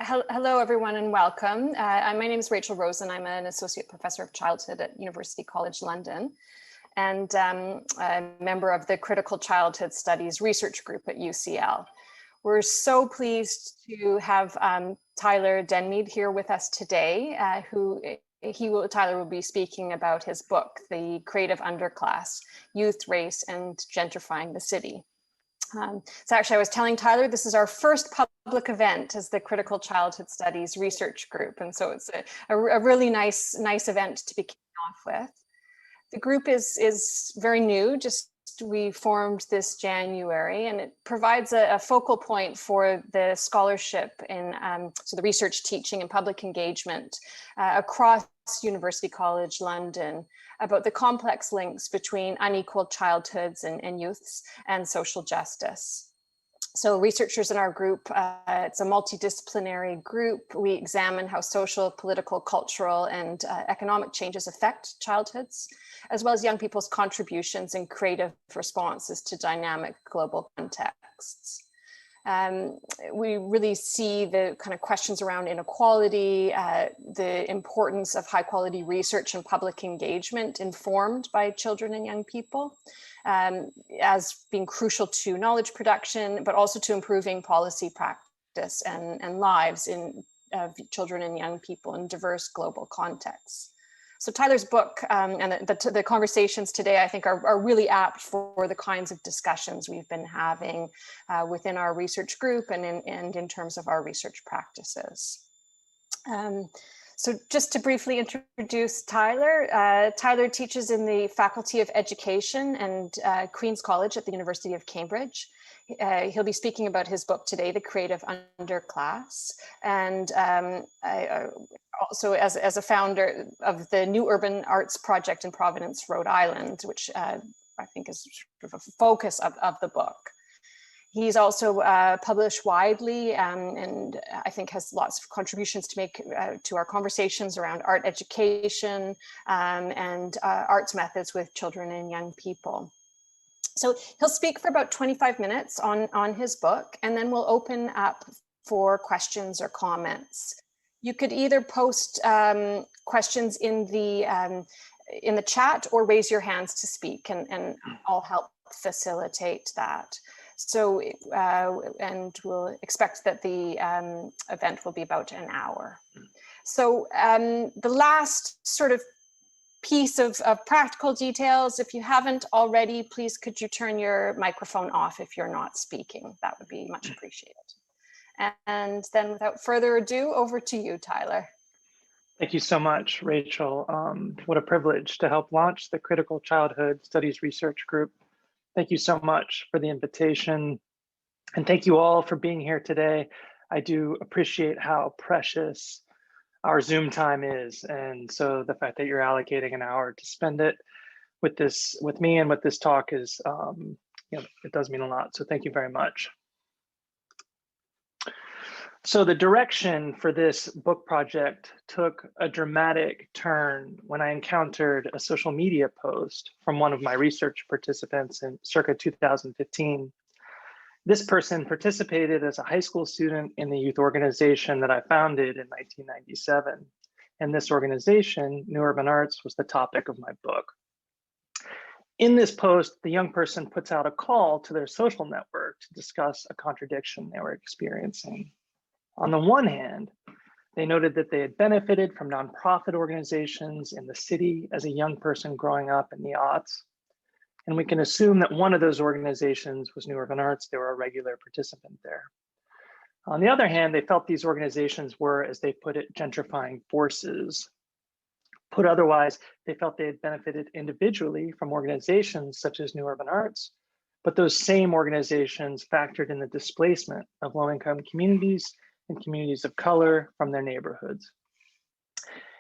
Hello, everyone, and welcome. My name is Rachel Rosen. I'm an associate professor of childhood at University College London and a member of the Critical Childhood Studies Research Group at UCL. We're so pleased to have Tyler Denmead here with us today, Tyler will be speaking about his book, The Creative Underclass, Youth, Race, and Gentrifying the City. So actually, I was telling Tyler, this is our first public event as the Critical Childhood Studies Research Group. And so it's a really nice event to be kicking off with. The group is very new, we formed this January, and it provides a focal point for the scholarship in so the research, teaching, and public engagement across University College London about the complex links between unequal childhoods and youths and social justice. So researchers in our group, it's a multidisciplinary group. We examine how social, political, cultural, and economic changes affect childhoods, as well as young people's contributions and creative responses to dynamic global contexts. We really see the kind of questions around inequality, the importance of high quality research and public engagement informed by children and young people as being crucial to knowledge production, but also to improving policy practice and lives of children and young people in diverse global contexts. So Tyler's book and the conversations today, I think, are really apt for the kinds of discussions we've been having within our research group and in terms of our research practices. So just to briefly introduce Tyler, Tyler teaches in the Faculty of Education and Queen's College at the University of Cambridge. He'll be speaking about his book today, The Creative Underclass, and also as a founder of the New Urban Arts Project in Providence, Rhode Island, which I think is sort of a focus of the book. He's also published widely and I think has lots of contributions to make to our conversations around art education and arts methods with children and young people. So he'll speak for about 25 minutes on his book, and then we'll open up for questions or comments. You could either post questions in the chat or raise your hands to speak, and I'll help facilitate that. So, and we'll expect that the event will be about an hour. So the last sort of piece of practical details, if you haven't already, please could you turn your microphone off if you're not speaking? That would be much appreciated. And then without further ado, over to you, Tyler. Thank you so much, Rachel. What a privilege to help launch the Critical Childhood Studies Research Group. Thank you so much for the invitation. And thank you all for being here today. I do appreciate how precious our Zoom time is. And so the fact that you're allocating an hour to spend it with me and with this talk is, it does mean a lot. So thank you very much. So the direction for this book project took a dramatic turn when I encountered a social media post from one of my research participants in circa 2015. This person participated as a high school student in the youth organization that I founded in 1997. And this organization, New Urban Arts, was the topic of my book. In this post, the young person puts out a call to their social network to discuss a contradiction they were experiencing. On the one hand, they noted that they had benefited from nonprofit organizations in the city as a young person growing up in the aughts. And we can assume that one of those organizations was New Urban Arts. They were a regular participant there. On the other hand, they felt these organizations were, as they put it, gentrifying forces. Put otherwise, they felt they had benefited individually from organizations such as New Urban Arts, but those same organizations factored in the displacement of low-income communities and communities of color from their neighborhoods.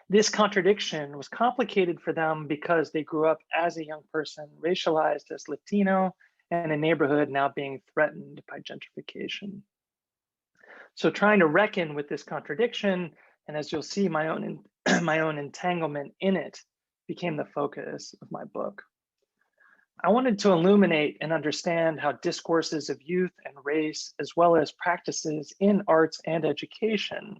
This contradiction was complicated for them because they grew up as a young person racialized as Latino and a neighborhood now being threatened by gentrification. So trying to reckon with this contradiction, and as you'll see, my own entanglement in it became the focus of my book. I wanted to illuminate and understand how discourses of youth and race, as well as practices in arts and education,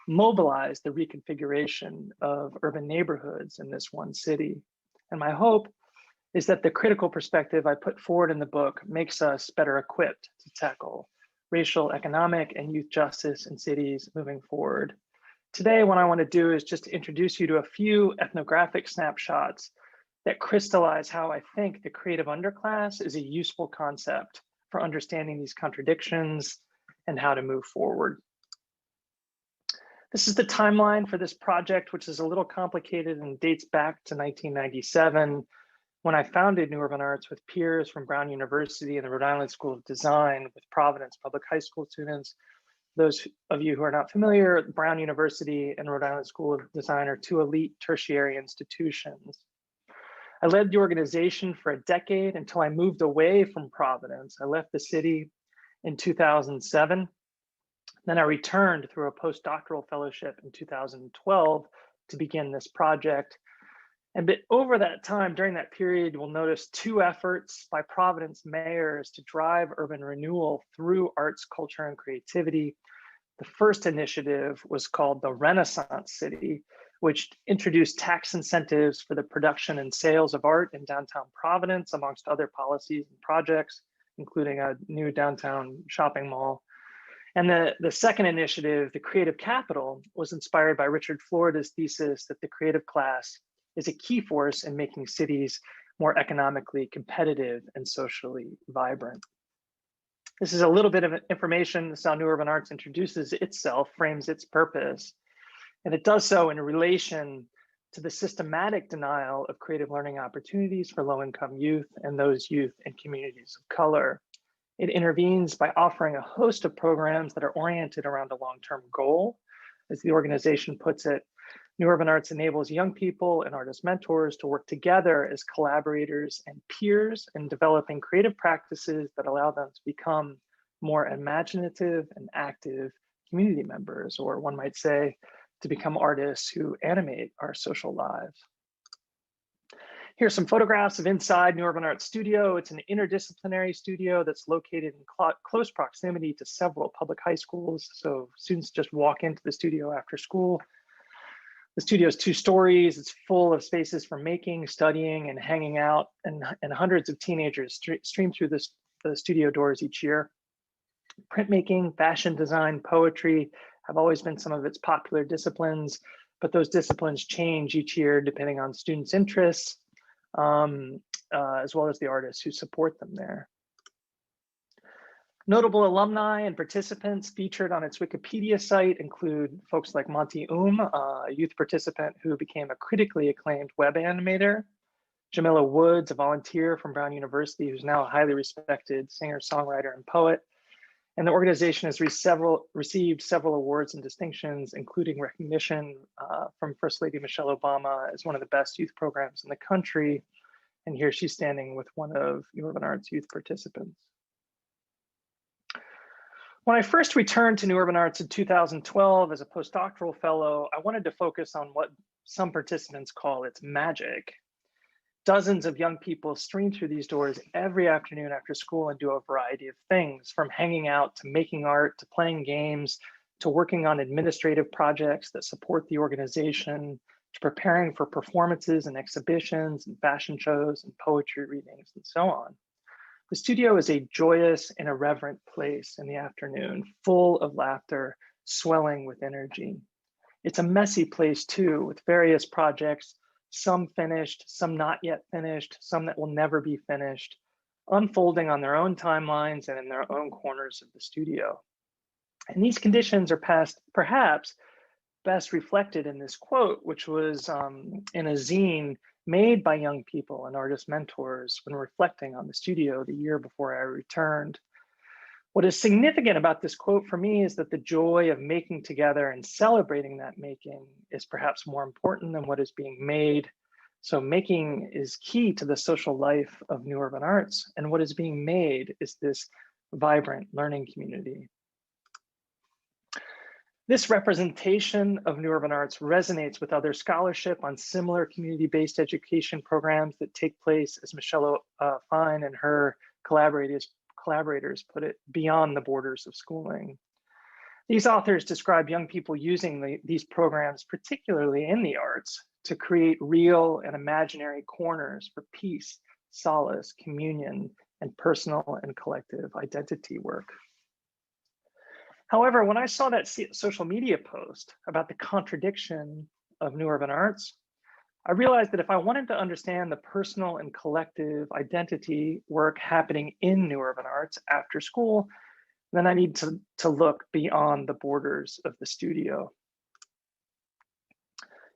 mobilize the reconfiguration of urban neighborhoods in this one city. And my hope is that the critical perspective I put forward in the book makes us better equipped to tackle racial, economic, and youth justice in cities moving forward. Today, what I want to do is just introduce you to a few ethnographic snapshots that crystallize how I think the creative underclass is a useful concept for understanding these contradictions and how to move forward. This is the timeline for this project, which is a little complicated and dates back to 1997, when I founded New Urban Arts with peers from Brown University and the Rhode Island School of Design with Providence public high school students. Those of you who are not familiar, Brown University and Rhode Island School of Design are two elite tertiary institutions. I led the organization for a decade until I moved away from Providence. I left the city in 2007. Then I returned through a postdoctoral fellowship in 2012 to begin this project. And over that time, during that period, you'll notice two efforts by Providence mayors to drive urban renewal through arts, culture, and creativity. The first initiative was called the Renaissance City, which introduced tax incentives for the production and sales of art in downtown Providence, amongst other policies and projects, including a new downtown shopping mall. And the second initiative, the Creative Capital, was inspired by Richard Florida's thesis that the creative class is a key force in making cities more economically competitive and socially vibrant. This is a little bit of information. This is how New Urban Arts introduces itself, frames its purpose. And it does so in relation to the systematic denial of creative learning opportunities for low-income youth and those youth in communities of color. It intervenes by offering a host of programs that are oriented around a long-term goal. As the organization puts it, New Urban Arts enables young people and artist mentors to work together as collaborators and peers in developing creative practices that allow them to become more imaginative and active community members, or one might say, to become artists who animate our social lives. Here's some photographs of inside New Urban Arts Studio. It's an interdisciplinary studio that's located in close proximity to several public high schools. So students just walk into the studio after school. The studio is 2 stories. It's full of spaces for making, studying, and hanging out, and hundreds of teenagers stream through the studio doors each year. Printmaking, fashion design, poetry have always been some of its popular disciplines, but those disciplines change each year depending on students' interests, as well as the artists who support them there. Notable alumni and participants featured on its Wikipedia site include folks like Monty a youth participant who became a critically acclaimed web animator, Jamila Woods, a volunteer from Brown University who's now a highly respected singer, songwriter, and poet. And the organization has received several awards and distinctions, including recognition from First Lady Michelle Obama as one of the best youth programs in the country. And here she's standing with one of New Urban Arts youth participants. When I first returned to New Urban Arts in 2012 as a postdoctoral fellow, I wanted to focus on what some participants call its magic. Dozens of young people stream through these doors every afternoon after school and do a variety of things, from hanging out to making art, to playing games, to working on administrative projects that support the organization, to preparing for performances and exhibitions and fashion shows and poetry readings and so on. The studio is a joyous and irreverent place in the afternoon, full of laughter, swelling with energy. It's a messy place too, with various projects, some finished, some not yet finished, some that will never be finished, unfolding on their own timelines and in their own corners of the studio. And these conditions are perhaps best reflected in this quote, which was in a zine made by young people and artist mentors when reflecting on the studio the year before I returned. What is significant about this quote for me is that the joy of making together and celebrating that making is perhaps more important than what is being made. So making is key to the social life of New Urban Arts, and what is being made is this vibrant learning community. This representation of New Urban Arts resonates with other scholarship on similar community-based education programs that take place, as Michelle Fine and her collaborators put it, beyond the borders of schooling. These authors describe young people using these programs, particularly in the arts, to create real and imaginary corners for peace, solace, communion, and personal and collective identity work. However, when I saw that social media post about the contradiction of New Urban Arts, I realized that if I wanted to understand the personal and collective identity work happening in New Urban Arts after school, then I need to look beyond the borders of the studio.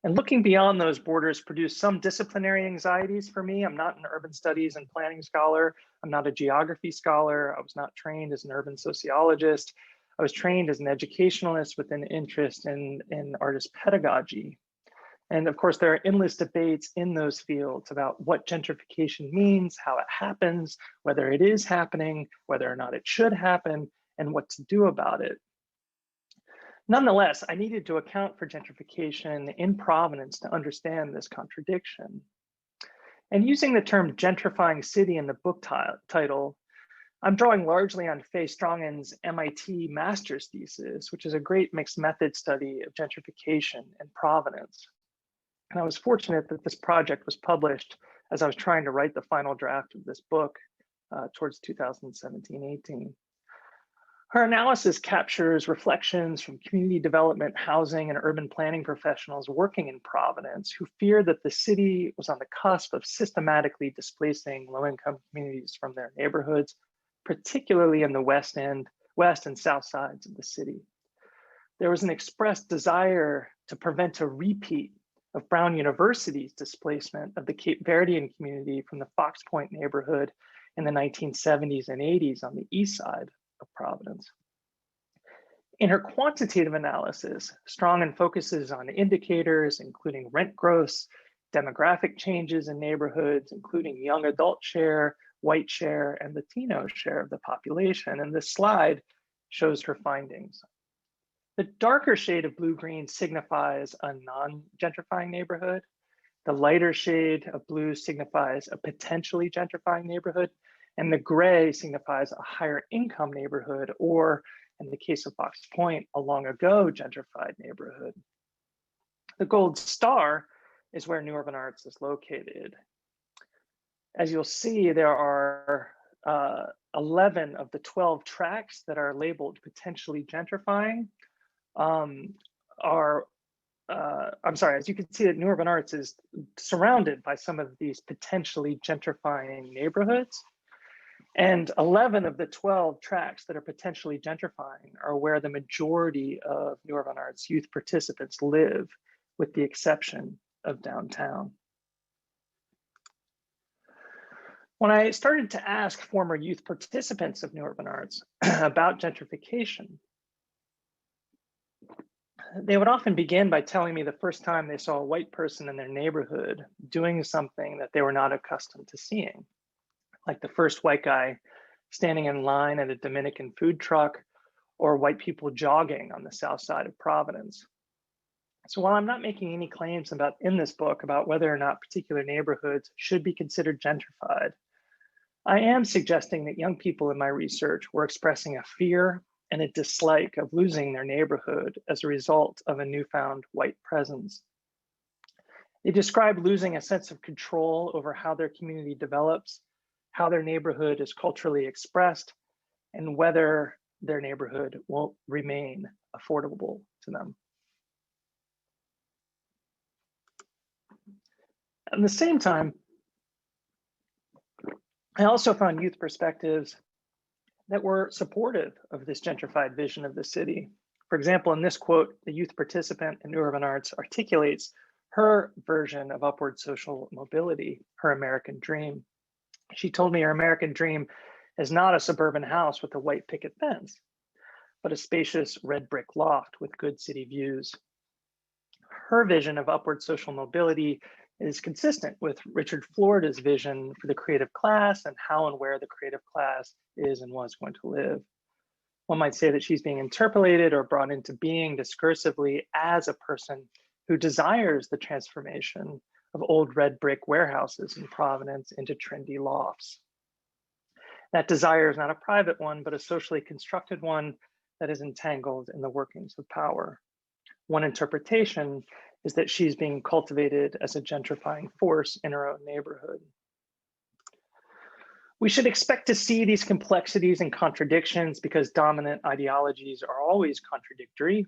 And looking beyond those borders produced some disciplinary anxieties for me. I'm not an urban studies and planning scholar. I'm not a geography scholar. I was not trained as an urban sociologist. I was trained as an educationalist with an interest in artist pedagogy. And of course, there are endless debates in those fields about what gentrification means, how it happens, whether it is happening, whether or not it should happen, and what to do about it. Nonetheless, I needed to account for gentrification in Providence to understand this contradiction. And using the term gentrifying city in the book title, I'm drawing largely on Faye Strongen's MIT master's thesis, which is a great mixed method study of gentrification in Providence. And I was fortunate that this project was published as I was trying to write the final draft of this book towards 2017-18. Her analysis captures reflections from community development, housing, and urban planning professionals working in Providence who feared that the city was on the cusp of systematically displacing low-income communities from their neighborhoods, particularly in the west and south sides of the city. There was an expressed desire to prevent a repeat of Brown University's displacement of the Cape Verdean community from the Fox Point neighborhood in the 1970s and 80s on the east side of Providence. In her quantitative analysis, Strongen focuses on indicators including rent growth, demographic changes in neighborhoods, including young adult share, white share, and Latino share of the population. And this slide shows her findings. The darker shade of blue-green signifies a non-gentrifying neighborhood. The lighter shade of blue signifies a potentially gentrifying neighborhood. And the gray signifies a higher income neighborhood, or in the case of Fox Point, a long ago gentrified neighborhood. The gold star is where New Urban Arts is located. As you'll see, there are 11 of the 12 tracts that are labeled potentially gentrifying as you can see that New Urban Arts is surrounded by some of these potentially gentrifying neighborhoods. And 11 of the 12 tracts that are potentially gentrifying are where the majority of New Urban Arts youth participants live, with the exception of downtown. When I started to ask former youth participants of New Urban Arts about gentrification, they would often begin by telling me the first time they saw a white person in their neighborhood doing something that they were not accustomed to seeing, like the first white guy standing in line at a Dominican food truck, or white people jogging on the south side of Providence. So while I'm not making any claims in this book about whether or not particular neighborhoods should be considered gentrified, I am suggesting that young people in my research were expressing a fear and a dislike of losing their neighborhood as a result of a newfound white presence. They describe losing a sense of control over how their community develops, how their neighborhood is culturally expressed, and whether their neighborhood will remain affordable to them. At the same time, I also found youth perspectives that were supportive of this gentrified vision of the city. For example, in this quote, the youth participant in New Urban Arts articulates her version of upward social mobility, her American dream. She told me her American dream is not a suburban house with a white picket fence, but a spacious red brick loft with good city views. Her vision of upward social mobility is consistent with Richard Florida's vision for the creative class and how and where the creative class is and was going to live. One might say that she's being interpolated or brought into being discursively as a person who desires the transformation of old red brick warehouses in Providence into trendy lofts. That desire is not a private one, but a socially constructed one that is entangled in the workings of power. One interpretation is that she's being cultivated as a gentrifying force in her own neighborhood. We should expect to see these complexities and contradictions because dominant ideologies are always contradictory.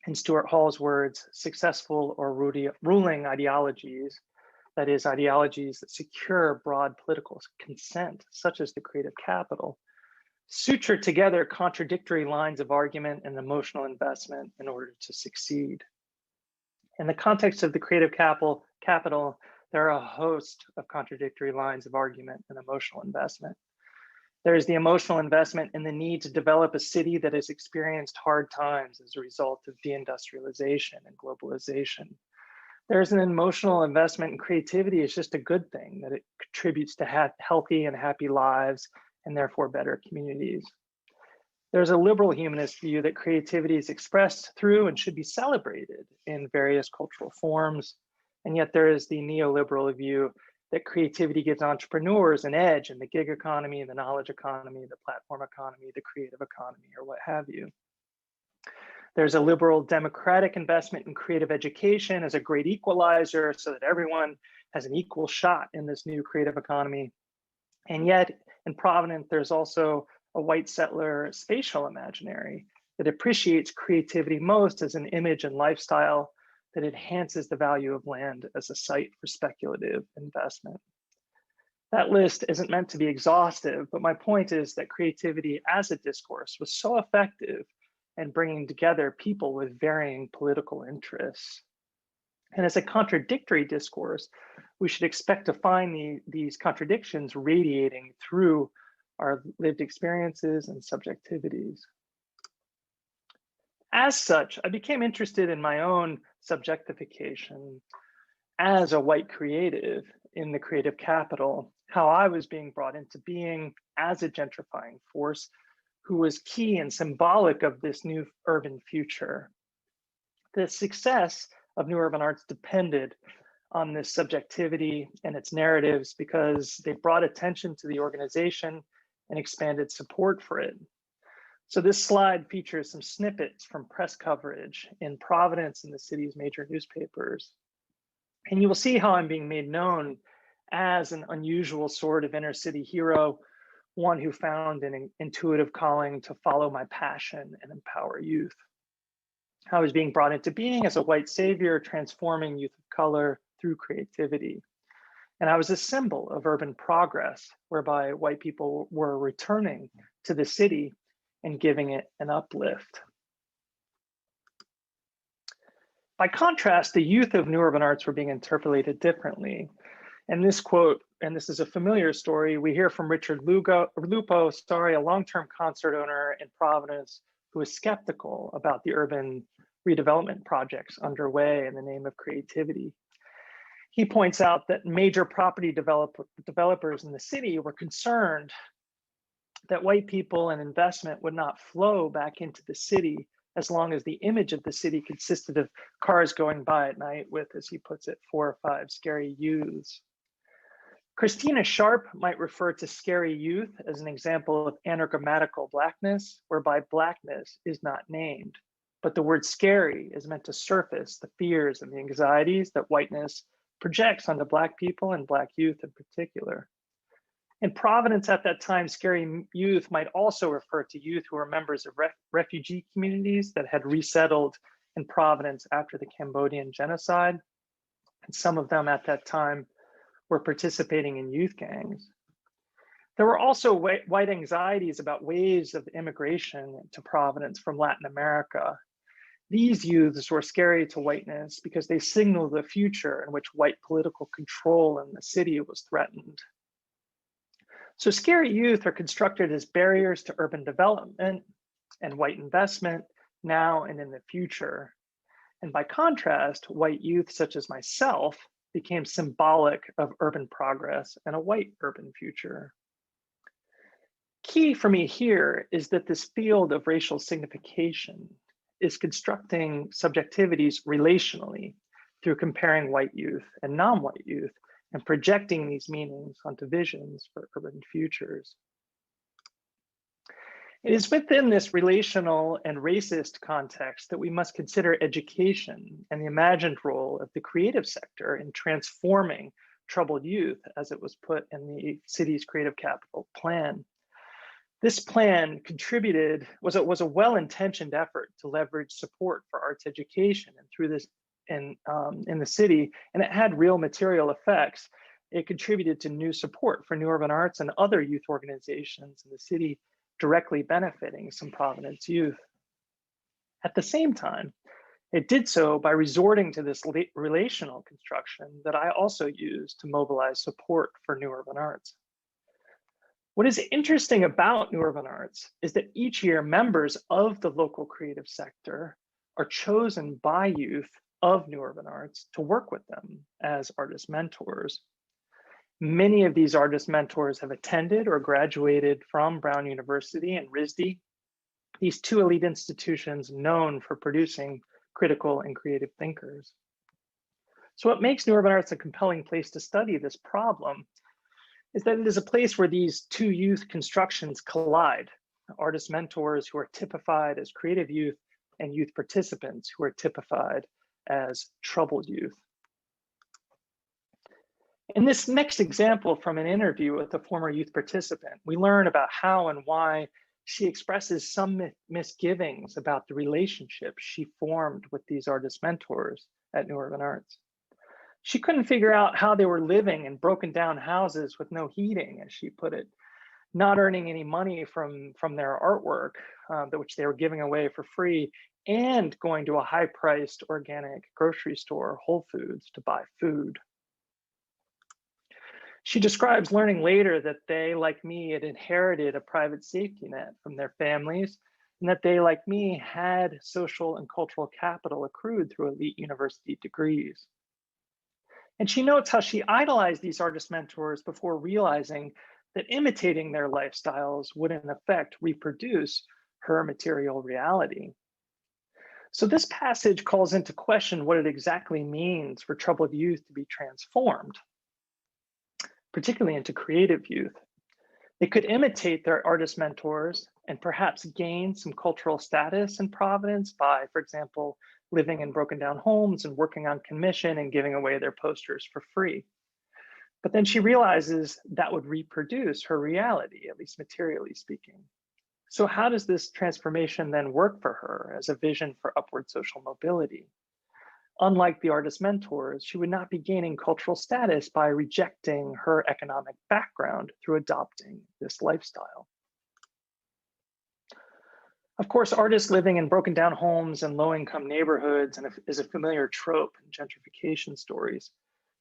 In Stuart Hall's words, successful or ruling ideologies, that is, ideologies that secure broad political consent, such as the creative capital, suture together contradictory lines of argument and emotional investment in order to succeed. In the context of the creative capital, there are a host of contradictory lines of argument and emotional investment. There is the emotional investment in the need to develop a city that has experienced hard times as a result of deindustrialization and globalization. There's an emotional investment in creativity is just a good thing, that it contributes to healthy and happy lives and therefore better communities. There's a liberal humanist view that creativity is expressed through and should be celebrated in various cultural forms. And yet there is the neoliberal view that creativity gives entrepreneurs an edge in the gig economy, the knowledge economy, the platform economy, the creative economy, or what have you. There's a liberal democratic investment in creative education as a great equalizer so that everyone has an equal shot in this new creative economy. And yet in Providence, there's also a white settler spatial imaginary that appreciates creativity most as an image and lifestyle that enhances the value of land as a site for speculative investment. That list isn't meant to be exhaustive, but my point is that creativity as a discourse was so effective in bringing together people with varying political interests. And as a contradictory discourse, we should expect to find these contradictions radiating through our lived experiences and subjectivities. As such, I became interested in my own subjectification as a white creative in the creative capital, how I was being brought into being as a gentrifying force who was key and symbolic of this new urban future. The success of New Urban Arts depended on this subjectivity and its narratives because they brought attention to the organization and expanded support for it. So this slide features some snippets from press coverage in Providence and the city's major newspapers. And you will see how I'm being made known as an unusual sort of inner city hero, one who found an intuitive calling to follow my passion and empower youth. I was being brought into being as a white savior, transforming youth of color through creativity. And I was a symbol of urban progress, whereby white people were returning to the city and giving it an uplift. By contrast, the youth of New Urban Arts were being interpolated differently. And this quote, and this is a familiar story, we hear from Richard Lupo, a long-term concert owner in Providence who is skeptical about the urban redevelopment projects underway in the name of creativity. He points out that major property developers in the city were concerned that white people and investment would not flow back into the city as long as the image of the city consisted of cars going by at night with, as he puts it, 4 or 5 scary youths. Christina Sharp might refer to scary youth as an example of anagrammatical blackness, whereby blackness is not named, but the word scary is meant to surface the fears and the anxieties that whiteness projects onto Black people and Black youth in particular. In Providence at that time, scary youth might also refer to youth who were members of refugee communities that had resettled in Providence after the Cambodian genocide. And some of them at that time were participating in youth gangs. There were also white anxieties about waves of immigration to Providence from Latin America. These youths were scary to whiteness because they signaled a future in which white political control in the city was threatened. So scary youth are constructed as barriers to urban development and white investment now and in the future. And by contrast, white youth such as myself became symbolic of urban progress and a white urban future. Key for me here is that this field of racial signification is constructing subjectivities relationally through comparing white youth and non-white youth and projecting these meanings onto visions for urban futures. It is within this relational and racist context that we must consider education and the imagined role of the creative sector in transforming troubled youth, as it was put in the city's creative capital plan. This plan was a well-intentioned effort to leverage support for arts education and through this in the city, and it had real material effects. It contributed to new support for New Urban Arts and other youth organizations in the city, directly benefiting some Providence youth. At the same time, it did so by resorting to this relational construction that I also use to mobilize support for New Urban Arts. What is interesting about New Urban Arts is that each year members of the local creative sector are chosen by youth of New Urban Arts to work with them as artist mentors. Many of these artist mentors have attended or graduated from Brown University and RISD, these two elite institutions known for producing critical and creative thinkers. So what makes New Urban Arts a compelling place to study this problem is that it is a place where these two youth constructions collide, artist mentors who are typified as creative youth and youth participants who are typified as troubled youth. In this next example from an interview with a former youth participant, we learn about how and why she expresses some misgivings about the relationship she formed with these artist mentors at New Urban Arts. She couldn't figure out how they were living in broken down houses with no heating, as she put it, not earning any money from their artwork, which they were giving away for free, and going to a high-priced organic grocery store, Whole Foods, to buy food. She describes learning later that they, like me, had inherited a private safety net from their families, and that they, like me, had social and cultural capital accrued through elite university degrees. And she notes how she idolized these artist mentors before realizing that imitating their lifestyles would in effect reproduce her material reality. So this passage calls into question what it exactly means for troubled youth to be transformed, particularly into creative youth. They could imitate their artist mentors and perhaps gain some cultural status in Providence by, for example, living in broken down homes and working on commission and giving away their posters for free. But then she realizes that would reproduce her reality, at least materially speaking. So how does this transformation then work for her as a vision for upward social mobility? Unlike the artist mentors, she would not be gaining cultural status by rejecting her economic background through adopting this lifestyle. Of course, artists living in broken down homes and low-income neighborhoods is a familiar trope in gentrification stories.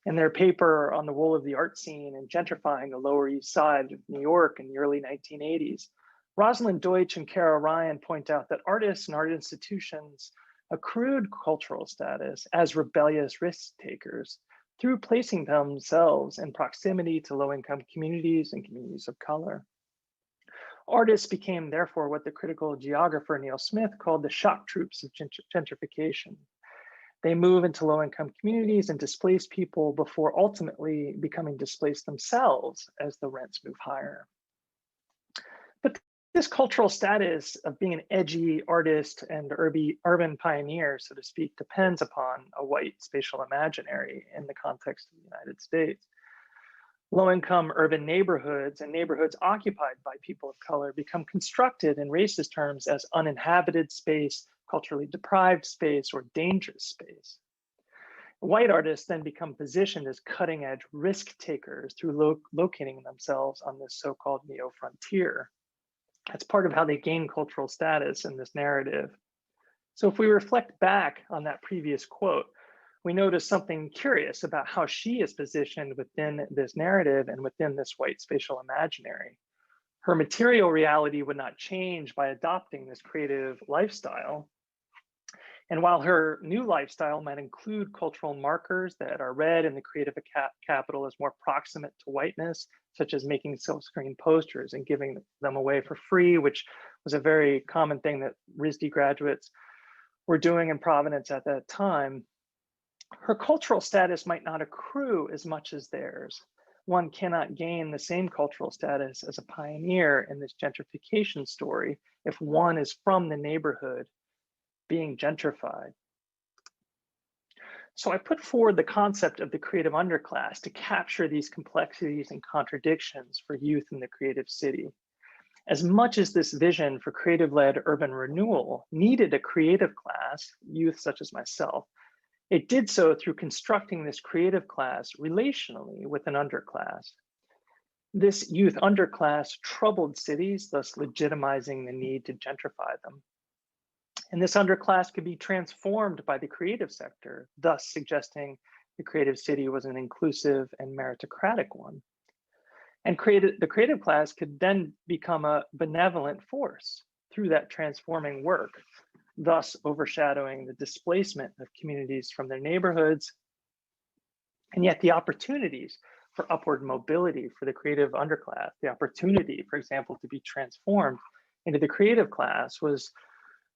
In their paper on the role of the art scene in gentrifying the Lower East Side of New York in the early 1980s, Rosalind Deutsch and Kara Ryan point out that artists and art institutions accrued cultural status as rebellious risk takers through placing themselves in proximity to low-income communities and communities of color. Artists became therefore what the critical geographer Neil Smith called the shock troops of gentrification. They move into low-income communities and displace people before ultimately becoming displaced themselves as the rents move higher. But this cultural status of being an edgy artist and urban pioneer, so to speak, depends upon a white spatial imaginary in the context of the United States. Low-income urban neighborhoods and neighborhoods occupied by people of color become constructed in racist terms as uninhabited space, culturally deprived space, or dangerous space. White artists then become positioned as cutting-edge risk takers through locating themselves on this so-called neo-frontier. That's part of how they gain cultural status in this narrative. So if we reflect back on that previous quote, we notice something curious about how she is positioned within this narrative and within this white spatial imaginary. Her material reality would not change by adopting this creative lifestyle. And while her new lifestyle might include cultural markers that are read in the creative capital as more proximate to whiteness, such as making silkscreen posters and giving them away for free, which was a very common thing that RISD graduates were doing in Providence at that time, her cultural status might not accrue as much as theirs. One cannot gain the same cultural status as a pioneer in this gentrification story if one is from the neighborhood being gentrified. So I put forward the concept of the creative underclass to capture these complexities and contradictions for youth in the creative city. As much as this vision for creative-led urban renewal needed a creative class, youth such as myself, it did so through constructing this creative class relationally with an underclass. This youth underclass troubled cities, thus legitimizing the need to gentrify them. And this underclass could be transformed by the creative sector, thus suggesting the creative city was an inclusive and meritocratic one. And the creative class could then become a benevolent force through that transforming work, thus overshadowing the displacement of communities from their neighborhoods. And yet the opportunities for upward mobility for the creative underclass, the opportunity, for example, to be transformed into the creative class was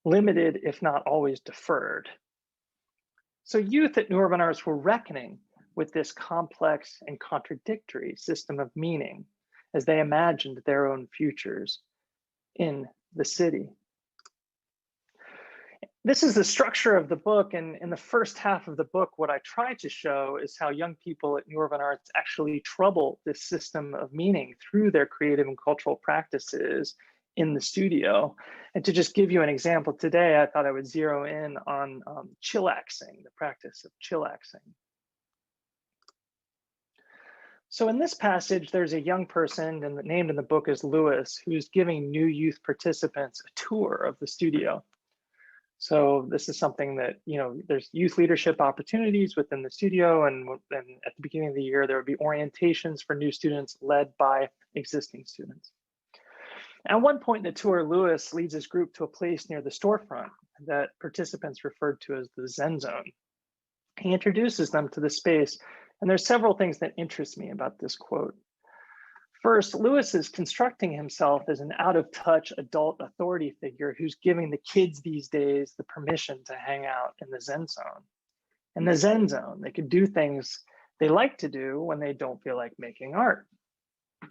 limited, if not always deferred. So youth at New Urban Arts were reckoning with this complex and contradictory system of meaning as they imagined their own futures in the city. This is the structure of the book, and in the first half of the book, what I try to show is how young people at New Urban Arts actually trouble this system of meaning through their creative and cultural practices in the studio. And to just give you an example today, I thought I would zero in on chillaxing, the practice of chillaxing. So in this passage, there's a young person and named in the book is Lewis, who's giving new youth participants a tour of the studio. So this is something that, there's youth leadership opportunities within the studio. And at the beginning of the year, there would be orientations for new students led by existing students. At one point in the tour, Lewis leads his group to a place near the storefront that participants referred to as the Zen Zone. He introduces them to the space, and there's several things that interest me about this quote. First, Lewis is constructing himself as an out-of-touch adult authority figure who's giving the kids these days the permission to hang out in the Zen Zone. In the Zen Zone, they can do things they like to do when they don't feel like making art.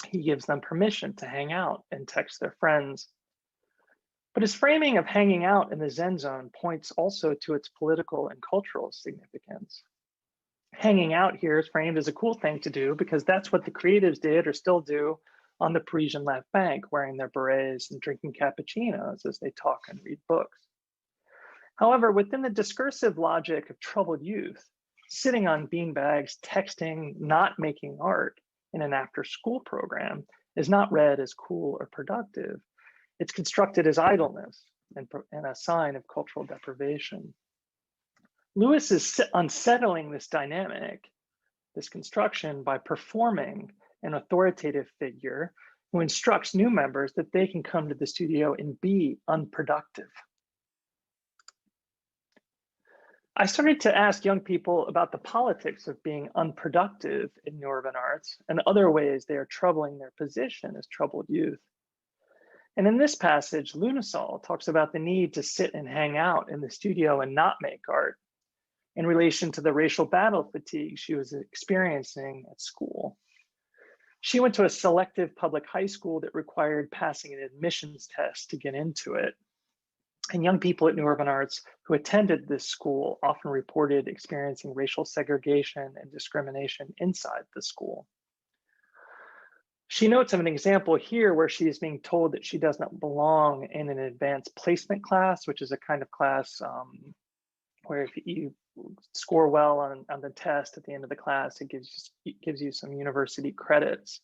He gives them permission to hang out and text their friends. But his framing of hanging out in the Zen Zone points also to its political and cultural significance. Hanging out here is framed as a cool thing to do because that's what the creatives did or still do on the Parisian left bank, wearing their berets and drinking cappuccinos as they talk and read books. However, within the discursive logic of troubled youth, sitting on beanbags, texting, not making art in an after-school program is not read as cool or productive. It's constructed as idleness and a sign of cultural deprivation. Lewis is unsettling this dynamic, this construction, by performing an authoritative figure who instructs new members that they can come to the studio and be unproductive. I started to ask young people about the politics of being unproductive in New Urban Arts and other ways they are troubling their position as troubled youth. And in this passage, Lunasol talks about the need to sit and hang out in the studio and not make art in relation to the racial battle fatigue she was experiencing at school. She went to a selective public high school that required passing an admissions test to get into it. And young people at New Urban Arts who attended this school often reported experiencing racial segregation and discrimination inside the school. She notes of an example here where she is being told that she does not belong in an advanced placement class, which is a kind of class where if you score well on the test at the end of the class, it gives you some university credits.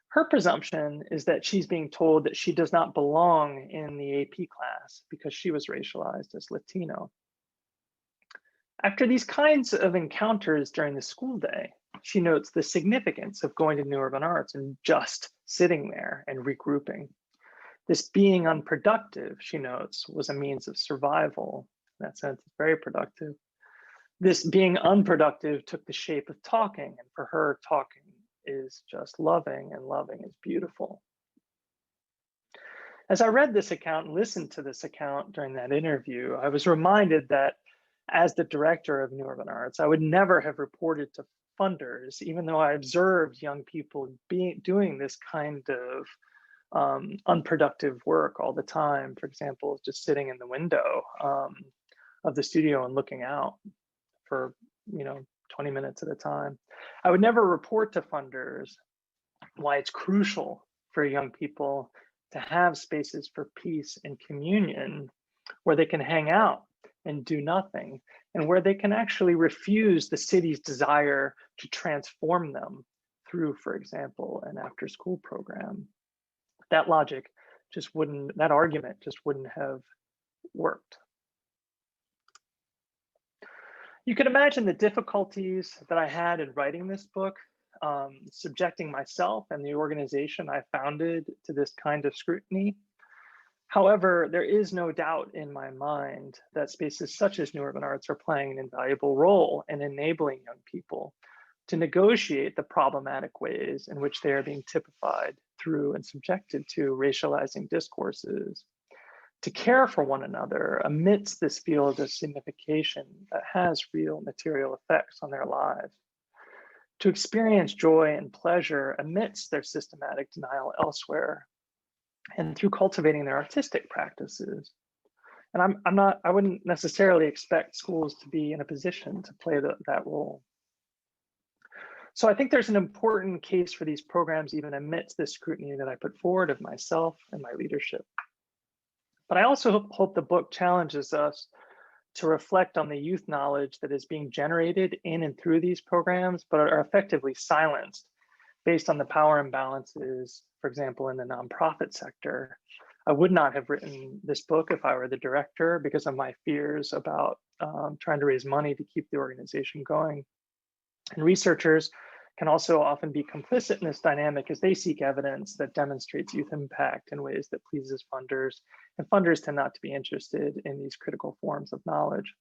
Her presumption is that she's being told that she does not belong in the AP class because she was racialized as Latino. After these kinds of encounters during the school day, she notes the significance of going to New Urban Arts and just sitting there and regrouping. This being unproductive, she notes, was a means of survival In that sense, it's very productive. This being unproductive took the shape of talking, and for her, talking is just loving, and loving is beautiful. As I read this account and listened to this account during that interview, I was reminded that as the director of New Urban Arts, I would never have reported to funders, even though I observed young people doing this kind of unproductive work all the time. For example, just sitting in the window of the studio and looking out for 20 minutes at a time. I would never report to funders why it's crucial for young people to have spaces for peace and communion where they can hang out and do nothing, and where they can actually refuse the city's desire to transform them through, for example, an after-school program. That logic just wouldn't, that argument just wouldn't have worked. You can imagine the difficulties that I had in writing this book, subjecting myself and the organization I founded to this kind of scrutiny. However, there is no doubt in my mind that spaces such as New Urban Arts are playing an invaluable role in enabling young people to negotiate the problematic ways in which they are being typified through and subjected to racializing discourses, to care for one another amidst this field of signification that has real material effects on their lives, to experience joy and pleasure amidst their systematic denial elsewhere, and through cultivating their artistic practices. And I wouldn't necessarily expect schools to be in a position to play that role. So I think there's an important case for these programs even amidst this scrutiny that I put forward of myself and my leadership. But I also hope the book challenges us to reflect on the youth knowledge that is being generated in and through these programs, but are effectively silenced based on the power imbalances, for example, in the nonprofit sector. I would not have written this book if I were the director because of my fears about trying to raise money to keep the organization going. And researchers can also often be complicit in this dynamic as they seek evidence that demonstrates youth impact in ways that pleases funders, and funders tend not to be interested in these critical forms of knowledge.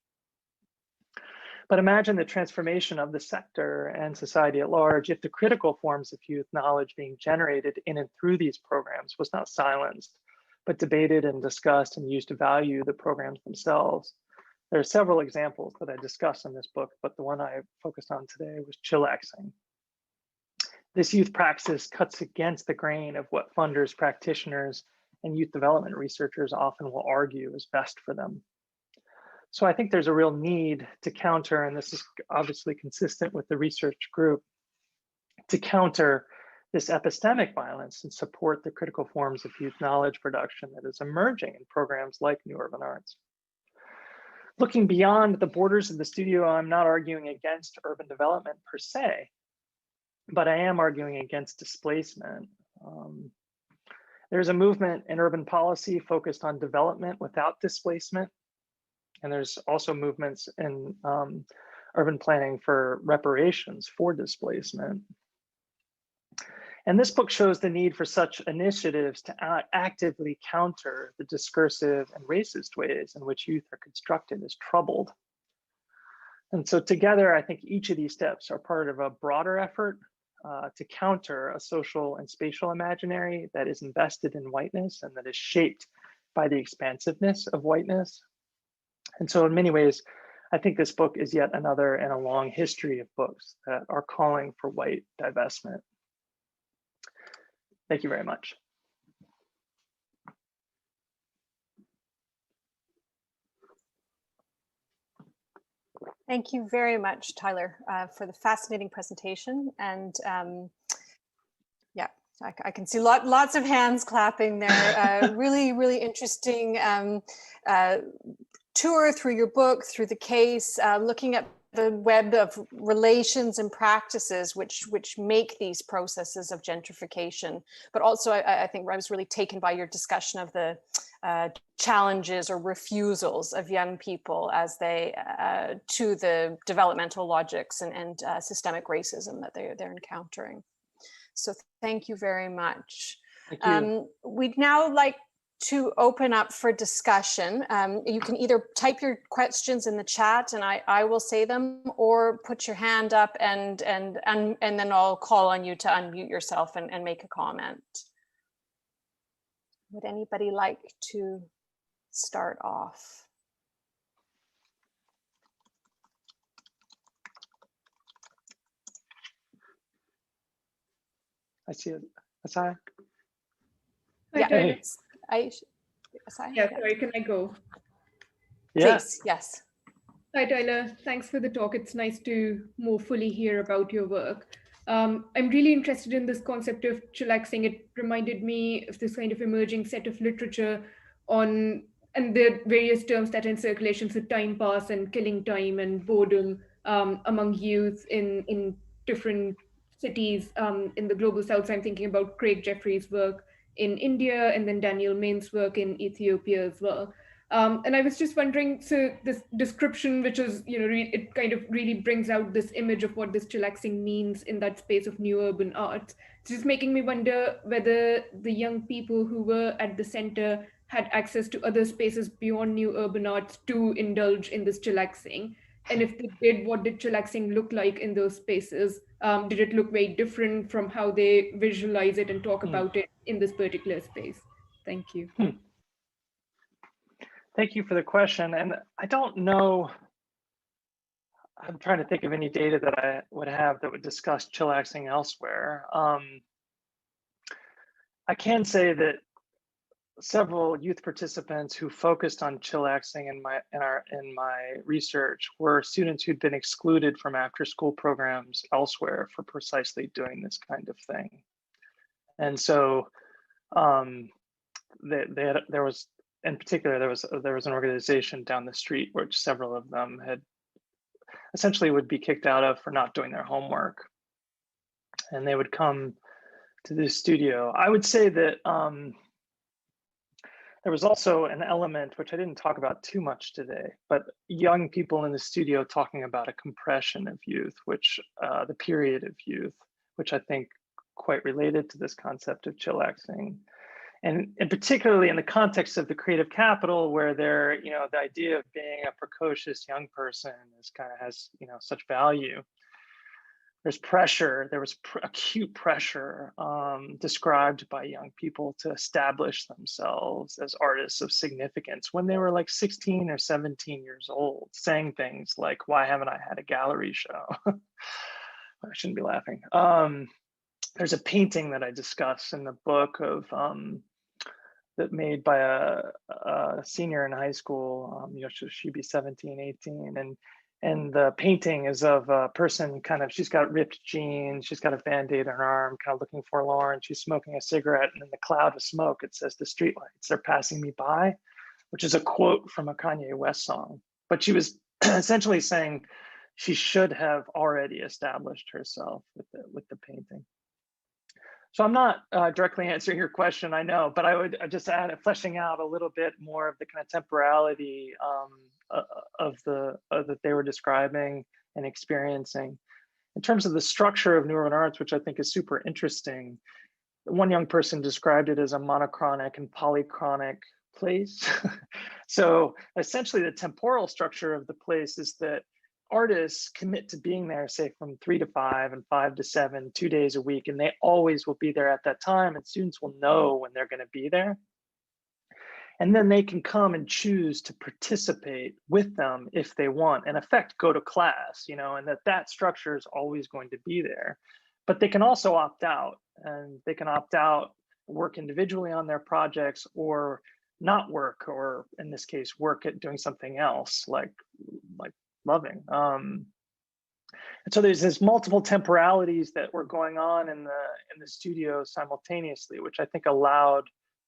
But imagine the transformation of the sector and society at large if the critical forms of youth knowledge being generated in and through these programs was not silenced, but debated and discussed and used to value the programs themselves. There are several examples that I discuss in this book, but the one I focused on today was chillaxing. This youth praxis cuts against the grain of what funders, practitioners, and youth development researchers often will argue is best for them. So I think there's a real need to counter, and this is obviously consistent with the research group, to counter this epistemic violence and support the critical forms of youth knowledge production that is emerging in programs like New Urban Arts. Looking beyond the borders of the studio, I'm not arguing against urban development per se, but I am arguing against displacement. There's a movement in urban policy focused on development without displacement. And there's also movements in urban planning for reparations for displacement. And this book shows the need for such initiatives to actively counter the discursive and racist ways in which youth are constructed as troubled. And so together, I think each of these steps are part of a broader effort to counter a social and spatial imaginary that is invested in whiteness and that is shaped by the expansiveness of whiteness. And so in many ways, I think this book is yet another in a long history of books that are calling for white divestment. Thank you very much. Thank you very much, Tyler, for the fascinating presentation. And yeah, I can see lots of hands clapping there. Really, really interesting tour through your book, through the case, looking at the web of relations and practices which make these processes of gentrification. But also, I think I was really taken by your discussion of the challenges or refusals of young people as they to the developmental logics and systemic racism that they're encountering. So thank you very much. Thank you. We'd now like to open up for discussion. You can either type your questions in the chat and I will say them, or put your hand up and then I'll call on you to unmute yourself and make a comment. Would anybody like to start off? I see it. Asai? Yeah, hey. Sorry, can I go? Yeah. Please, yes. Hi, Tyler. Thanks for the talk. It's nice to more fully hear about your work. I'm really interested in this concept of chillaxing. It reminded me of this kind of emerging set of literature on, and the various terms that are in circulation, so time pass and killing time and boredom among youth in different cities in the global south. So I'm thinking about Craig Jeffrey's work in India and then Daniel Main's work in Ethiopia as well. And I was just wondering, so this description, which is, it kind of really brings out this image of what this chillaxing means in that space of new urban arts. It's just making me wonder whether the young people who were at the center had access to other spaces beyond new urban arts to indulge in this chillaxing. And if they did, what did chillaxing look like in those spaces? Did it look very different from how they visualize it and talk about it in this particular space? Thank you. Thank you for the question. And I don't know, I'm trying to think of any data that I would have that would discuss chillaxing elsewhere. I can say that several youth participants who focused on chillaxing in my research were students who'd been excluded from after-school programs elsewhere for precisely doing this kind of thing. And so there was, in particular, there was an organization down the street which several of them had essentially would be kicked out of for not doing their homework, and they would come to the studio. I would say that there was also an element which I didn't talk about too much today, but young people in the studio talking about a compression of youth, which the period of youth, which I think quite related to this concept of chillaxing. And particularly in the context of the creative capital, where the idea of being a precocious young person is kind of has, such value. There's pressure, there was acute pressure described by young people to establish themselves as artists of significance when they were like 16 or 17 years old, saying things like, why haven't I had a gallery show? I shouldn't be laughing. There's a painting that I discuss in the book of that made by a senior in high school, she'd be 17, 18. And the painting is of a person she's got ripped jeans, she's got a Band-Aid on her arm, kind of looking forlorn. She's smoking a cigarette, and in the cloud of smoke, it says, "The streetlights are passing me by," which is a quote from a Kanye West song. But she was essentially saying she should have already established herself with the painting. So I'm not directly answering your question, I know, but I would just add fleshing out a little bit more of the kind of temporality that they were describing and experiencing. In terms of the structure of new urban arts, which I think is super interesting, one young person described it as a monochronic and polychronic place. So essentially the temporal structure of the place is that artists commit to being there, say from 3 to 5 and 5 to 7, 2 days a week, and they always will be there at that time, and students will know when they're going to be there. And then they can come and choose to participate with them if they want, in effect, go to class, and that structure is always going to be there. But they can also opt out, and they can opt out, work individually on their projects, or not work, or in this case, work at doing something else, like loving. And so there's multiple temporalities that were going on in the studio simultaneously, which I think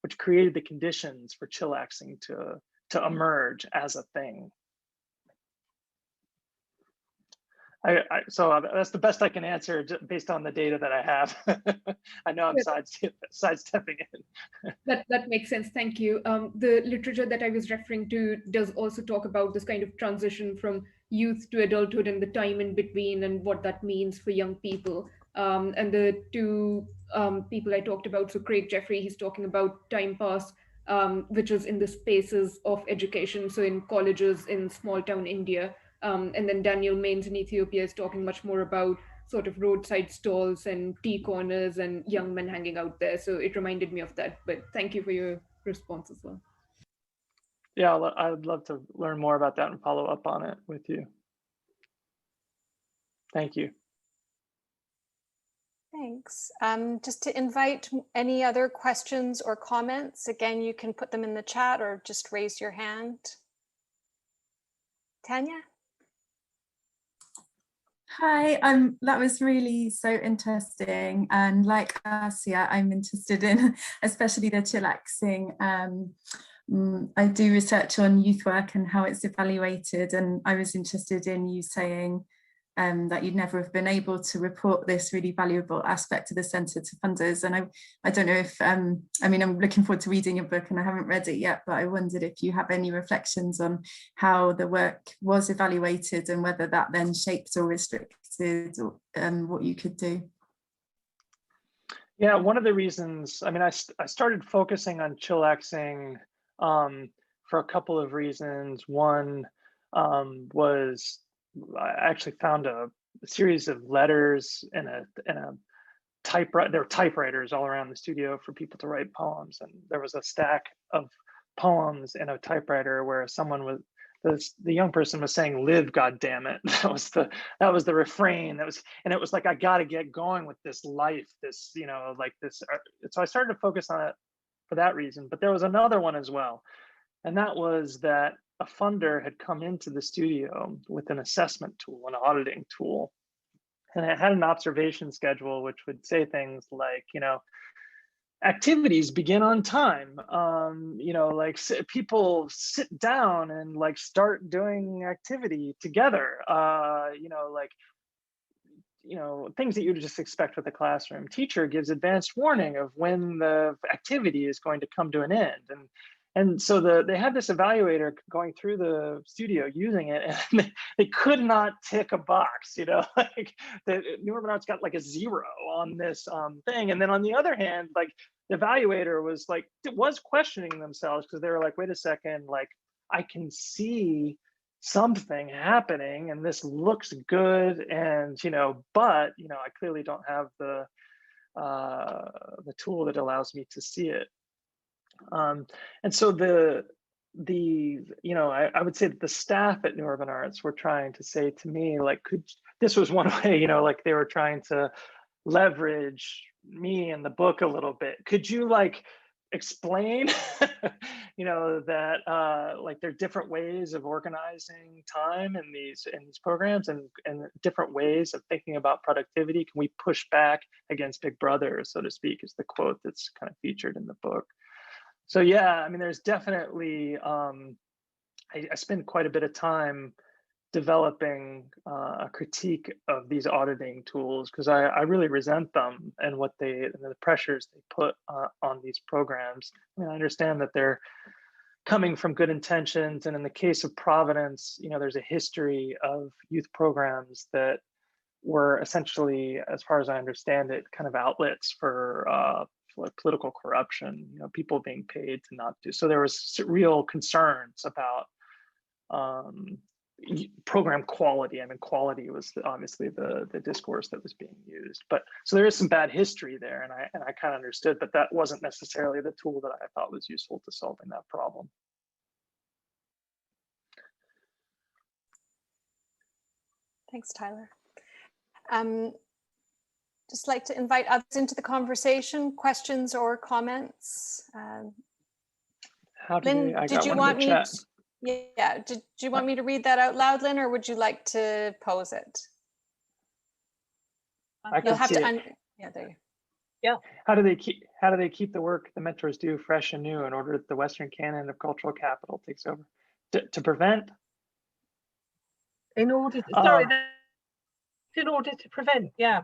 which created the conditions for chillaxing to emerge as a thing. So that's the best I can answer based on the data that I have. I know I'm sidestepping in. That makes sense. Thank you. The literature that I was referring to does also talk about this kind of transition from youth to adulthood and the time in between and what that means for young people. And the two people I talked about, so Craig Jeffrey, he's talking about time pass which was in the spaces of education, so in colleges in small town India. And then Daniel Maines in Ethiopia is talking much more about sort of roadside stalls and tea corners and young men hanging out there. So it reminded me of that. But thank you for your response as well. Yeah, I would love to learn more about that and follow up on it with you. Thank you. Thanks. Just to invite any other questions or comments, again, you can put them in the chat or just raise your hand. Tanya? Hi, that was really so interesting, and like Asia, I'm interested in especially the chillaxing. I do research on youth work and how it's evaluated, and I was interested in you saying that you'd never have been able to report this really valuable aspect of the centre to funders. And I don't know if, I mean, I'm looking forward to reading your book and I haven't read it yet, but I wondered if you have any reflections on how the work was evaluated and whether that then shaped or restricted or, what you could do. Yeah, one of the reasons, I mean, I started focusing on chillaxing for a couple of reasons. One was I actually found a series of letters in a typewriter. There were typewriters all around the studio for people to write poems, and there was a stack of poems in a typewriter where someone was the young person was saying, "Live, God damn it." That was the refrain. And it was like, I got to get going with this life, this, you know, like this. So I started to focus on it for that reason. But there was another one as well, and that was that a funder had come into the studio with an assessment tool, an auditing tool, and it had an observation schedule which would say things like, you know, activities begin on time, you know, like people sit down and like start doing activity together, you know, like, you know, things that you would just expect with a classroom. Teacher gives advanced warning of when the activity is going to come to an end. And so they had this evaluator going through the studio using it, and they could not tick a box, you know, like the New Urban Arts got like a 0 on this thing. And then on the other hand, like the evaluator was questioning themselves, because they were like, wait a second, like I can see something happening and this looks good, and, you know, but, you know, I clearly don't have the tool that allows me to see it. And so you know, I would say that the staff at New Urban Arts were trying to say to me, like, this was one way, you know, like they were trying to leverage me and the book a little bit. Could you like explain, you know, that like there are different ways of organizing time in these programs, and different ways of thinking about productivity? Can we push back against Big Brother, so to speak, is the quote that's kind of featured in the book. So yeah, I mean, there's definitely, I spend quite a bit of time developing a critique of these auditing tools, because I really resent them and the pressures they put on these programs. I mean, I understand that they're coming from good intentions, and in the case of Providence, you know, there's a history of youth programs that were essentially, as far as I understand it, kind of outlets for like political corruption, you know, people being paid to not do. So there was real concerns about program quality. I mean, quality was obviously the discourse that was being used. But so there is some bad history there, and I kind of understood, but that wasn't necessarily the tool that I thought was useful to solving that problem. Thanks, Tyler. Just like to invite others into the conversation, questions or comments. Lynn, did you want me to, yeah, did you want me to read that out loud, Lynn, or would you like to pose it? You'll have to, yeah, there you go. Yeah. How do they keep the work the mentors do fresh and new in order that the Western canon of cultural capital takes over? To prevent? In order to, sorry, in order to prevent, yeah.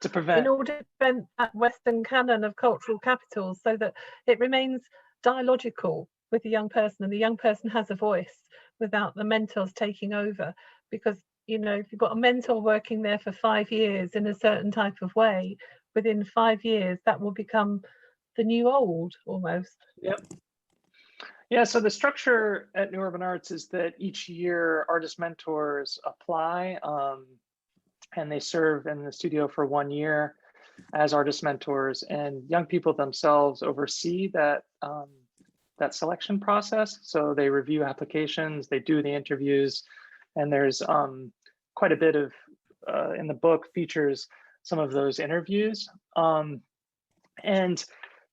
To prevent. In order to prevent that Western canon of cultural capital, so that it remains dialogical with the young person, and the young person has a voice without the mentors taking over. Because, you know, if you've got a mentor working there for 5 years in a certain type of way, within 5 years that will become the new old almost. Yep. Yeah, so the structure at New Urban Arts is that each year artist mentors apply and they serve in the studio for 1 year as artist mentors, and young people themselves oversee that that selection process. So they review applications, they do the interviews, and there's quite a bit of in the book features some of those interviews. And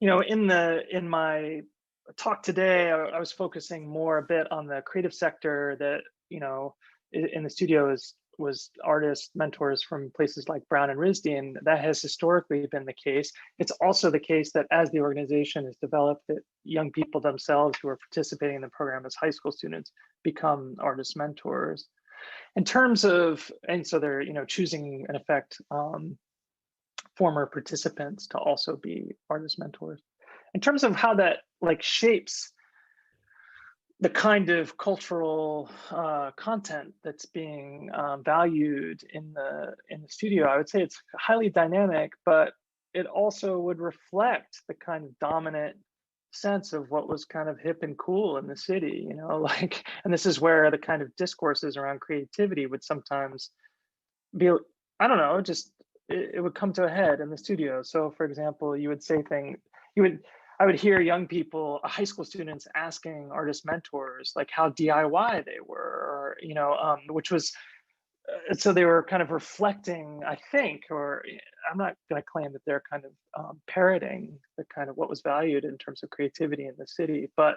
you know, in my talk today, I was focusing more a bit on the creative sector that, you know, in the studio was artist mentors from places like Brown and RISD, and that has historically been the case. It's also the case that as the organization has developed, that young people themselves who are participating in the program as high school students become artist mentors. In terms of, and so they're, you know, choosing in effect former participants to also be artist mentors. In terms of how that like shapes the kind of cultural content that's being valued in the studio, I would say it's highly dynamic, but it also would reflect the kind of dominant sense of what was kind of hip and cool in the city, you know, like, and this is where the kind of discourses around creativity would sometimes be, I don't know, just it would come to a head in the studio. So for example, you would say things, I would hear young people, high school students asking artist mentors like how DIY they were, or, you know, which was, so they were kind of reflecting, I think, or I'm not going to claim that they're kind of parroting the kind of what was valued in terms of creativity in the city, but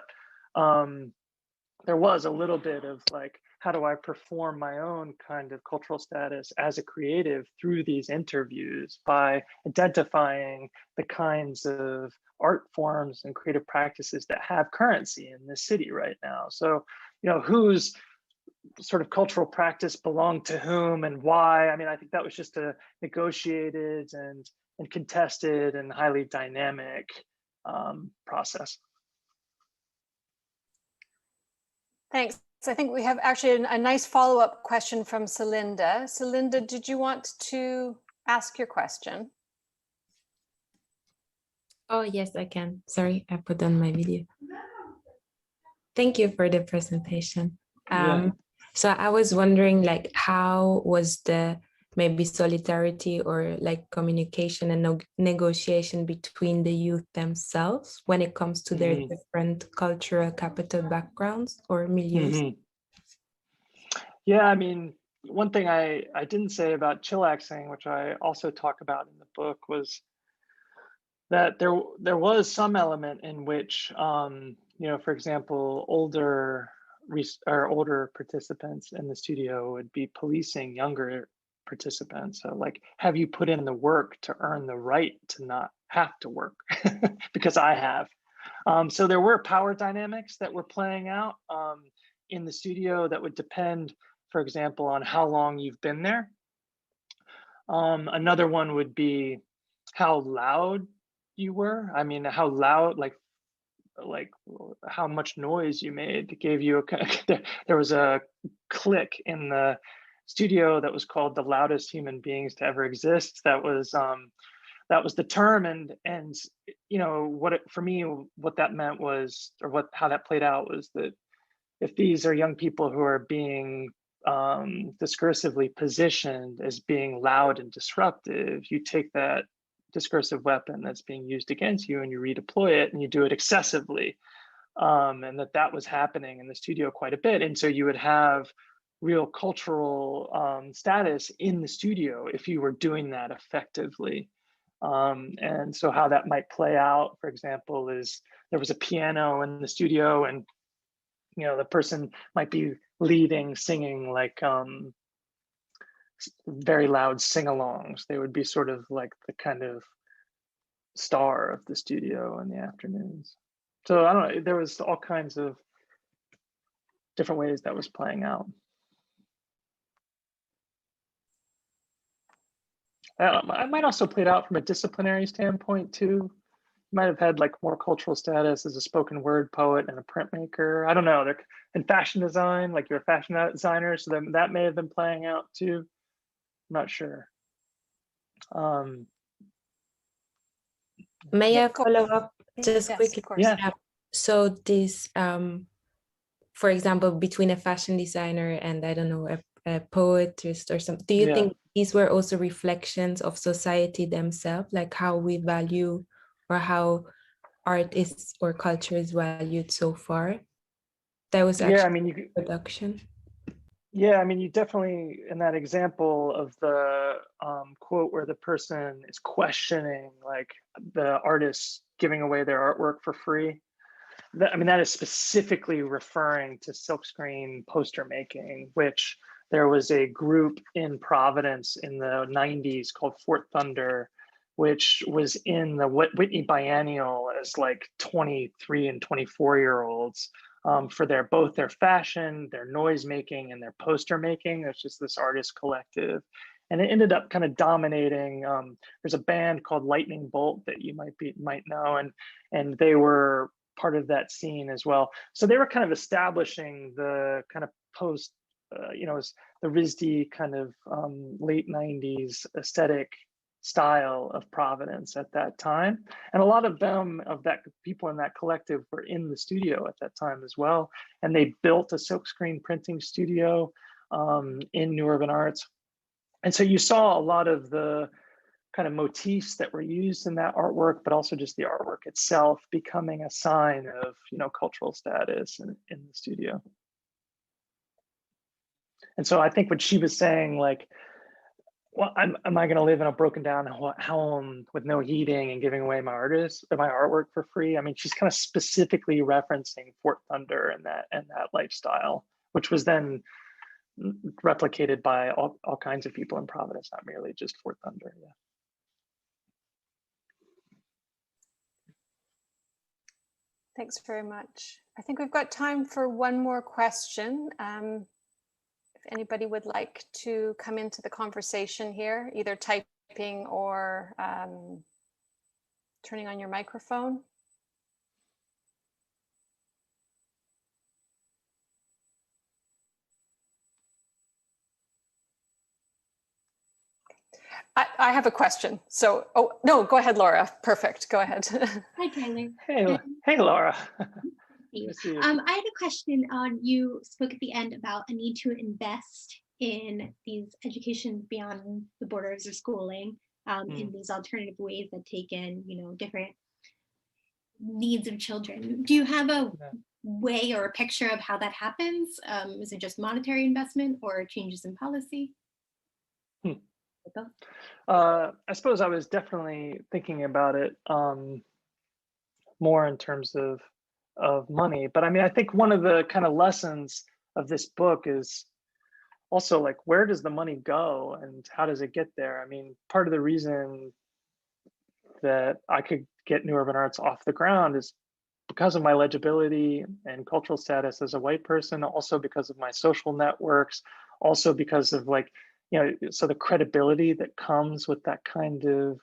there was a little bit of like, how do I perform my own kind of cultural status as a creative through these interviews by identifying the kinds of art forms and creative practices that have currency in this city right now. So, you know, whose sort of cultural practice belonged to whom and why? I mean, I think that was just a negotiated and contested and highly dynamic process. Thanks. I think we have actually a nice follow-up question from Celinda. Celinda, did you want to ask your question? Oh, yes, I can. Sorry, I put on my video. Thank you for the presentation. So I was wondering, like, how was the maybe solidarity or like communication and negotiation between the youth themselves when it comes to their different cultural capital backgrounds or milieux? Yeah, I mean, one thing I didn't say about chillaxing, which I also talk about in the book, was that there was some element in which, you know, for example, older participants in the studio would be policing younger participants. So like, have you put in the work to earn the right to not have to work? Because I have. So there were power dynamics that were playing out in the studio that would depend, for example, on how long you've been there. Another one would be how loud you were. I mean, how loud, like how much noise you made gave you there was a clique in the studio that was called the loudest human beings to ever exist. That was the term, and you know for me what that meant was, or how that played out was that if these are young people who are being discursively positioned as being loud and disruptive, you take that discursive weapon that's being used against you and you redeploy it, and you do it excessively, and that was happening in the studio quite a bit. And so you would have real cultural status in the studio if you were doing that effectively. And so how that might play out, for example, is there was a piano in the studio, and you know the person might be leading, singing like very loud sing-alongs. They would be sort of like the kind of star of the studio in the afternoons. So I don't know, there was all kinds of different ways that was playing out. I might also played out from a disciplinary standpoint too. Might have had like more cultural status as a spoken word poet and a printmaker. I don't know. They're in fashion design, like you're a fashion designer, so then that may have been playing out too. I'm not sure. May I follow up Just Yes, quickly. of course. Yeah. So this, for example, between a fashion designer and I don't know, a poetess or something, do you Yeah. think these were also reflections of society themselves, like how we value or how art is or culture is valued so far? That was Yeah, I actually mean, you production. Yeah, I mean, you definitely, in that example of the quote where the person is questioning like the artists giving away their artwork for free, I mean, that is specifically referring to silkscreen poster making, which there was a group in Providence in the 90s called Fort Thunder, which was in the Whitney Biennial as like 23 and 24-year-olds for both their fashion, their noise making, and their poster making. There's just this artist collective. And it ended up kind of dominating. There's a band called Lightning Bolt that you might know, and they were part of that scene as well. So they were kind of establishing the kind of post, the RISD kind of late 90s aesthetic style of Providence at that time. And a lot of people in that collective were in the studio at that time as well. And they built a silkscreen printing studio in New Urban Arts. And so you saw a lot of the kind of motifs that were used in that artwork, but also just the artwork itself becoming a sign of, cultural status in the studio. And so I think what she was saying, like, well, am I going to live in a broken down home with no heating and giving away my artwork for free? I mean, she's kind of specifically referencing Fort Thunder and that lifestyle, which was then replicated by all kinds of people in Providence, not merely just Fort Thunder. Yeah. Thanks very much. I think we've got time for one more question. If anybody would like to come into the conversation here, either typing or turning on your microphone. I have a question. So, oh, no, go ahead, Laura. Perfect. Go ahead. Hi, Tyler. Hey, Laura. I had a question on, you spoke at the end about a need to invest in these education beyond the borders of schooling, in these alternative ways that take in, different needs of children. Do you have a way or a picture of how that happens? Is it just monetary investment or changes in policy? I suppose I was definitely thinking about it more in terms of money, but I mean, I think one of the kind of lessons of this book is also like, where does the money go and how does it get there? I mean, part of the reason that I could get New Urban Arts off the ground is because of my legibility and cultural status as a white person, also because of my social networks, also because of so the credibility that comes with that kind of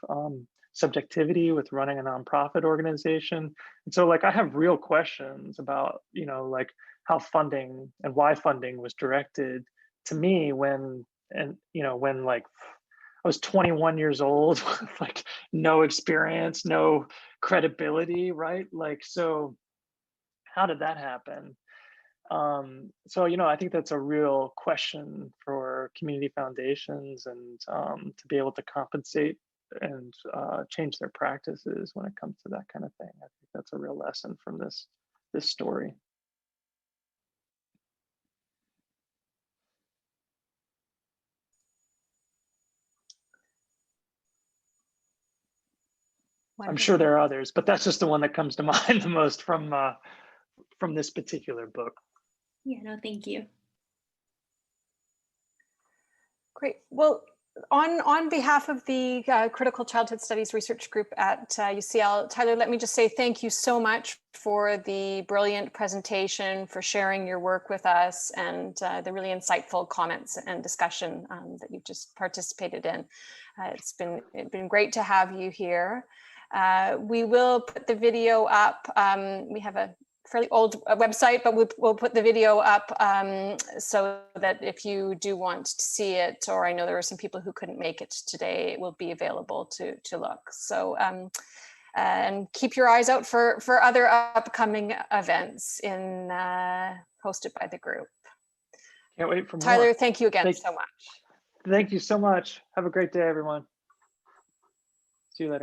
subjectivity with running a nonprofit organization. And so I have real questions about, how funding and why funding was directed to me when I was 21 years old with no experience, no credibility, right? So how did that happen? So, I think that's a real question for community foundations and to be able to compensate and change their practices when it comes to that kind of thing. I think that's a real lesson from this story. Wonderful. I'm sure there are others, but that's just the one that comes to mind the most from this particular book. Yeah, no, thank you. Great. Well, on behalf of the Critical Childhood Studies Research Group at UCL, Tyler, let me just say thank you so much for the brilliant presentation, for sharing your work with us, and the really insightful comments and discussion that you've just participated in. It's been great to have you here. We will put the video up. We have a fairly old website, but we'll put the video up so that if you do want to see it, or I know there are some people who couldn't make it today, it will be available to look. So and keep your eyes out for other upcoming events hosted by the group. Can't wait for more. Tyler, thank you again so much. Thank you so much. Have a great day, everyone.